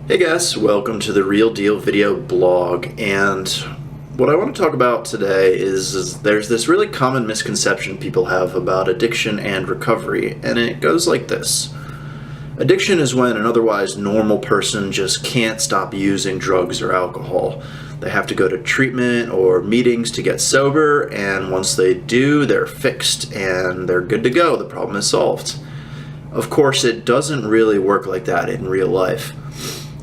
Hey guys, welcome to the Real Deal Video blog, and what I want to talk about today is there's this really common misconception people have about addiction and recovery, and it goes like this. Addiction is when an otherwise normal person just can't stop using drugs or alcohol. They have to go to treatment or meetings to get sober, and once they do, they're fixed and they're good to go. The problem is solved. Of course, it doesn't really work like that in real life.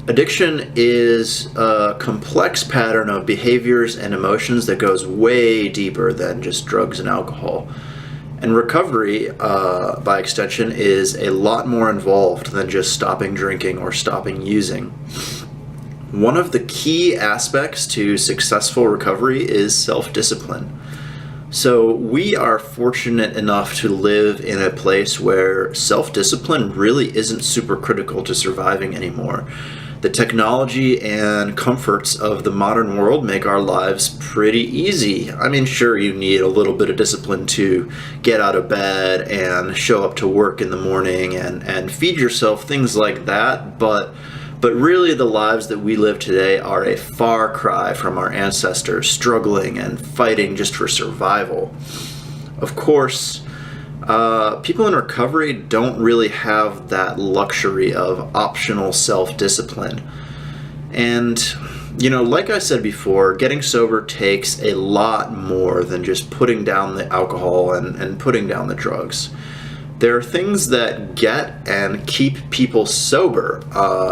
Addiction is a complex pattern of behaviors and emotions that goes way deeper than just drugs and alcohol. And recovery, by extension, is a lot more involved than just stopping drinking or stopping using. One of the key aspects to successful recovery is self-discipline. So we are fortunate enough to live in a place where self-discipline really isn't super critical to surviving anymore. The technology and comforts of the modern world make our lives pretty easy. I mean, sure, you need a little bit of discipline to get out of bed and show up to work in the morning and feed yourself, things like that, but really the lives that we live today are a far cry from our ancestors struggling and fighting just for survival. Of course, people in recovery don't really have that luxury of optional self-discipline. And, like I said before, getting sober takes a lot more than just putting down the alcohol and putting down the drugs. There are things that get and keep people sober,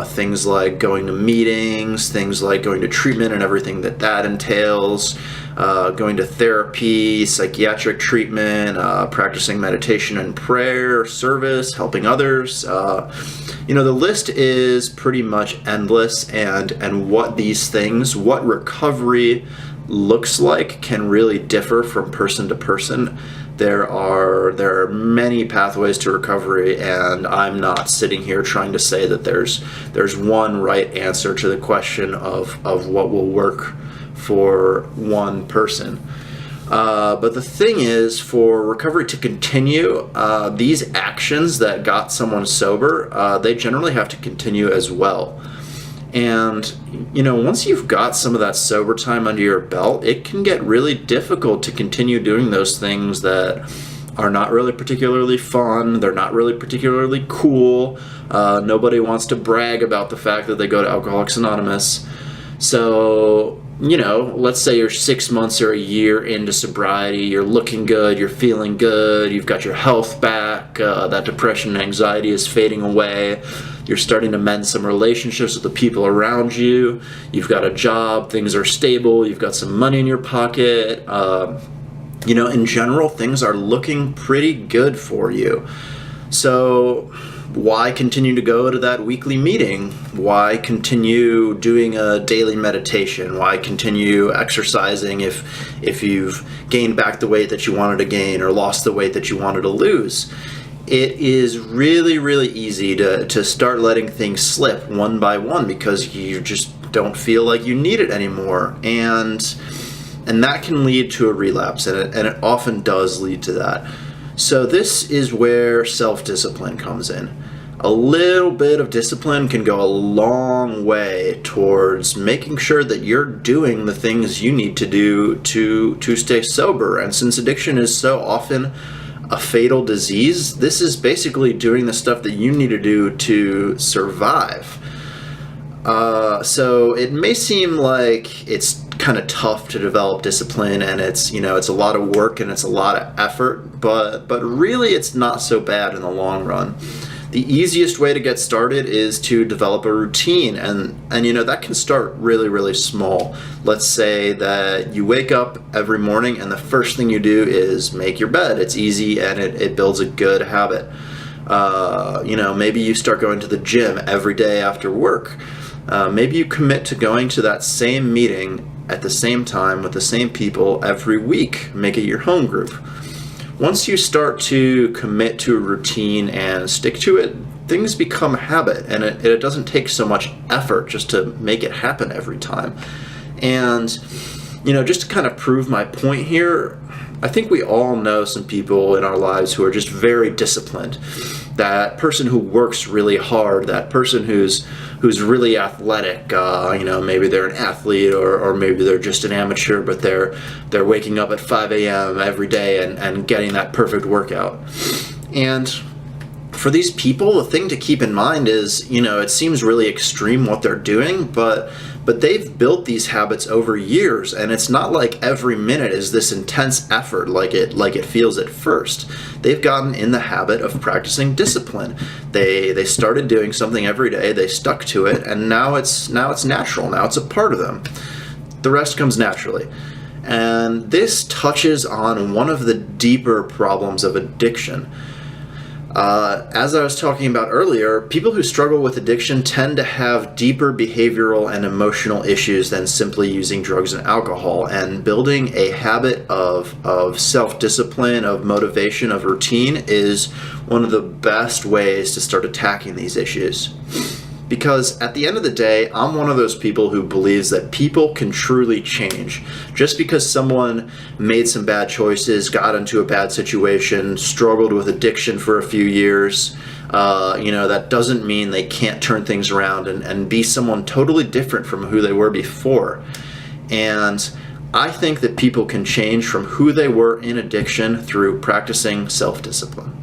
things like going to meetings, things like going to treatment and everything that entails, going to therapy, psychiatric treatment, practicing meditation and prayer, service, helping others. The list is pretty much endless, and what recovery looks like can really differ from person to person. There are many pathways to recovery, and I'm not sitting here trying to say that there's one right answer to the question of what will work for one person. But the thing is, for recovery to continue, these actions that got someone sober, they generally have to continue as well. And, once you've got some of that sober time under your belt, it can get really difficult to continue doing those things that are not really particularly fun. They're not really particularly cool. Nobody wants to brag about the fact that they go to Alcoholics Anonymous. So, let's say you're 6 months or a year into sobriety, you're looking good, you're feeling good, you've got your health back, that depression and anxiety is fading away, you're starting to mend some relationships with the people around you, you've got a job, things are stable, you've got some money in your pocket, in general, things are looking pretty good for you. So why continue to go to that weekly meeting? Why continue doing a daily meditation? Why continue exercising if you've gained back the weight that you wanted to gain or lost the weight that you wanted to lose? It is really, really easy to start letting things slip one by one because you just don't feel like you need it anymore. And that can lead to a relapse, and it often does lead to that. So this is where self-discipline comes in. A little bit of discipline can go a long way towards making sure that you're doing the things you need to do to stay sober. And since addiction is so often a fatal disease, this is basically doing the stuff that you need to do to survive. So it may seem like it's kind of tough to develop discipline, and it's a lot of work and it's a lot of effort, but really it's not so bad in the long run. The easiest way to get started is to develop a routine, and that can start really, really small. Let's say that you wake up every morning and the first thing you do is make your bed. It's easy and it builds a good habit. Maybe you start going to the gym every day after work. Maybe you commit to going to that same meeting at the same time with the same people every week. Make it your home group. Once you start to commit to a routine and stick to it, things become a habit, and it doesn't take so much effort just to make it happen every time. And, just to kind of prove my point here, I think we all know some people in our lives who are just very disciplined. That person who works really hard, that person who's really athletic. Maybe they're an athlete, or maybe they're just an amateur, but they're waking up at 5 a.m. every day and getting that perfect workout. And for these people, the thing to keep in mind is, it seems really extreme what they're doing, but they've built these habits over years, and it's not like every minute is this intense effort like it feels at first. They've gotten in the habit of practicing discipline. They started doing something every day, they stuck to it, and now it's natural. Now it's a part of them. The rest comes naturally. And this touches on one of the deeper problems of addiction. As I was talking about earlier, people who struggle with addiction tend to have deeper behavioral and emotional issues than simply using drugs and alcohol. And building a habit of self-discipline, of motivation, of routine is one of the best ways to start attacking these issues. Because at the end of the day, I'm one of those people who believes that people can truly change. Just because someone made some bad choices, got into a bad situation, struggled with addiction for a few years, that doesn't mean they can't turn things around and be someone totally different from who they were before. And I think that people can change from who they were in addiction through practicing self-discipline.